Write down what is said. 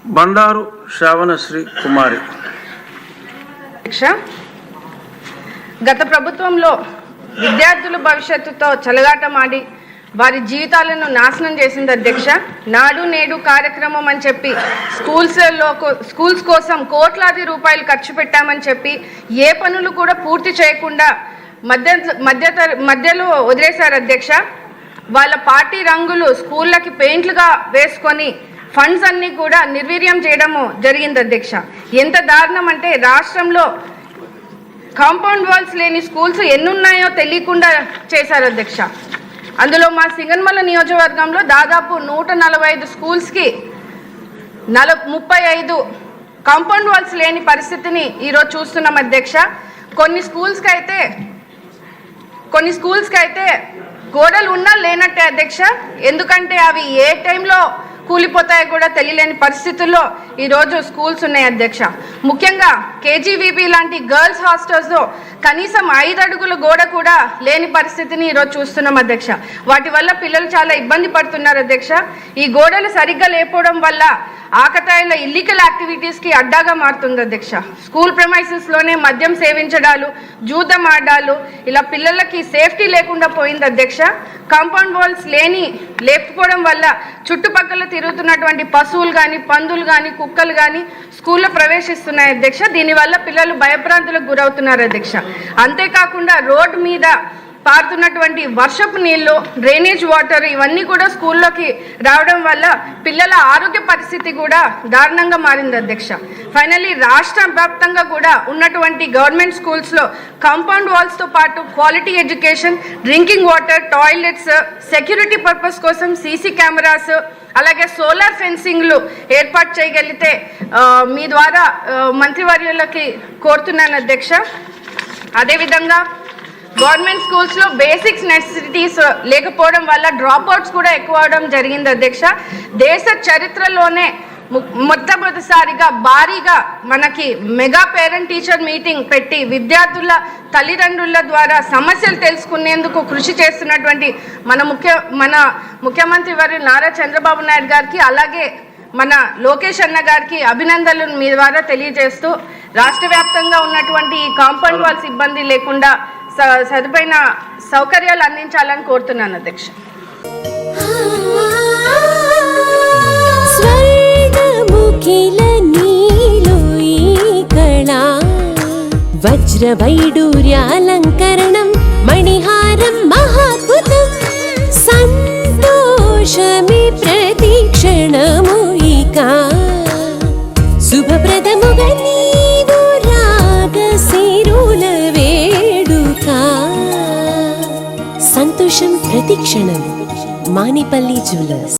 బండారు శ్రావణశ్రీ కుమారి. గత ప్రభుత్వంలో విద్యార్థుల భవిష్యత్తుతో చెలగాటమాడి వారి జీవితాలను నాశనం చేసింది అధ్యక్ష. నాడు నేడు కార్యక్రమం అని చెప్పి స్కూల్స్ కోసం కోట్లాది రూపాయలు ఖర్చు పెట్టామని చెప్పి ఏ పనులు కూడా పూర్తి చేయకుండా మధ్యలో వదిలేశారు అధ్యక్ష. వాళ్ళ పార్టీ రంగులు స్కూళ్ళకి పెయింట్లుగా వేసుకొని ఫండ్స్ అన్నీ కూడా నిర్వీర్యం చేయడము జరిగింది అధ్యక్ష. ఎంత దారుణం అంటే రాష్ట్రంలో కాంపౌండ్ వాల్స్ లేని స్కూల్స్ ఎన్నున్నాయో తెలియకుండా చేశారు అధ్యక్ష. అందులో మా సింగనమల నియోజకవర్గంలో దాదాపు 145 స్కూల్స్కి 35 కాంపౌండ్ వాల్స్ లేని పరిస్థితిని ఈరోజు చూస్తున్నాం అధ్యక్ష. కొన్ని స్కూల్స్కి అయితే గోడలు ఉన్నా లేనట్టే అధ్యక్ష. ఎందుకంటే అవి ఏ టైంలో కూలిపోతాయో కూడా తెలియలేని పరిస్థితుల్లో ఈరోజు స్కూల్స్ ఉన్నాయి అధ్యక్ష. ముఖ్యంగా కేజీవీపీ లాంటి గర్ల్స్ హాస్టల్స్లో కనీసం 5 అడుగుల గోడ కూడా లేని పరిస్థితిని ఈరోజు చూస్తున్నాం అధ్యక్ష. వాటి వల్ల పిల్లలు చాలా ఇబ్బంది పడుతున్నారు అధ్యక్ష. ఈ గోడలు సరిగ్గా లేకపోవడం వల్ల ఆకతాయిల ఇల్లీగల్ యాక్టివిటీస్కి అడ్డాగా మారుతుంది అధ్యక్ష. స్కూల్ ప్రెమైసెస్లోనే మద్యం సేవించడాలు, జూదం ఆడాలు, ఇలా పిల్లలకి సేఫ్టీ లేకుండా పోయింది అధ్యక్ష. కాంపౌండ్ వాల్స్ లేకపోవడం వల్ల చుట్టుపక్కల తిరుగుతున్నటువంటి పశువులు కానీ, పందులు కానీ, కుక్కలు కానీ స్కూల్లో ప్రవేశిస్తున్నాయి అధ్యక్ష. దీనివల్ల పిల్లలు భయభ్రాంతులకు గురవుతున్నారు అధ్యక్ష. అంతేకాకుండా రోడ్డు మీద పారుతున్నటువంటి వర్షపు నీళ్లు, డ్రైనేజ్ వాటర్ ఇవన్నీ కూడా స్కూల్లోకి రావడం వల్ల పిల్లల ఆరోగ్య పరిస్థితి కూడా దారుణంగా మారింది అధ్యక్ష. ఫైనల్లీ రాష్ట్ర వ్యాప్తంగా కూడా ఉన్నటువంటి గవర్నమెంట్ స్కూల్స్లో కాంపౌండ్ వాల్స్తో పాటు quality education, drinking water, toilets, security purpose కోసం సీసీ కెమెరాస్, అలాగే సోలార్ ఫెన్సింగ్లు ఏర్పాటు చేయగలిగితే మీ ద్వారా మంత్రివర్యులకి కోరుతున్నాను అధ్యక్ష. అదేవిధంగా గవర్నమెంట్ స్కూల్స్లో బేసిక్స్ నెసెసిటీస్ లేకపోవడం వల్ల డ్రాప్అవుట్స్ కూడా ఎక్కువ అవడం జరిగింది అధ్యక్ష. దేశ చరిత్రలోనే మొట్టమొదటిసారిగా భారీగా మనకి మెగా పేరెంట్ టీచర్ మీటింగ్ పెట్టి విద్యార్థుల తల్లిదండ్రుల ద్వారా సమస్యలు తెలుసుకునేందుకు కృషి చేస్తున్నటువంటి మన ముఖ్యమంత్రి వర్యులు నారా చంద్రబాబు నాయుడు గారికి, అలాగే మన లోకేష్ అన్న గారికి అభినందనలు మీ ద్వారా తెలియజేస్తూ రాష్ట్ర వ్యాప్తంగా ఉన్నటువంటి ఈ కాంపౌండ్ వాల్స్ ఇబ్బంది లేకుండా సదుపైన సౌకర్యాలు అందించాలని కోరుతున్నాను అధ్యక్ష. వజ్రవైడూర్యాలంకరణం మణిహారం మహాద్భుతం సంతోషమే ప్రతిక్షణము ఇక శుభప్రదముగా నీవు రాగసిరుల వేడుక సంతోషం ప్రతిక్షణం. మానిపల్లి జ్యువెలర్స్.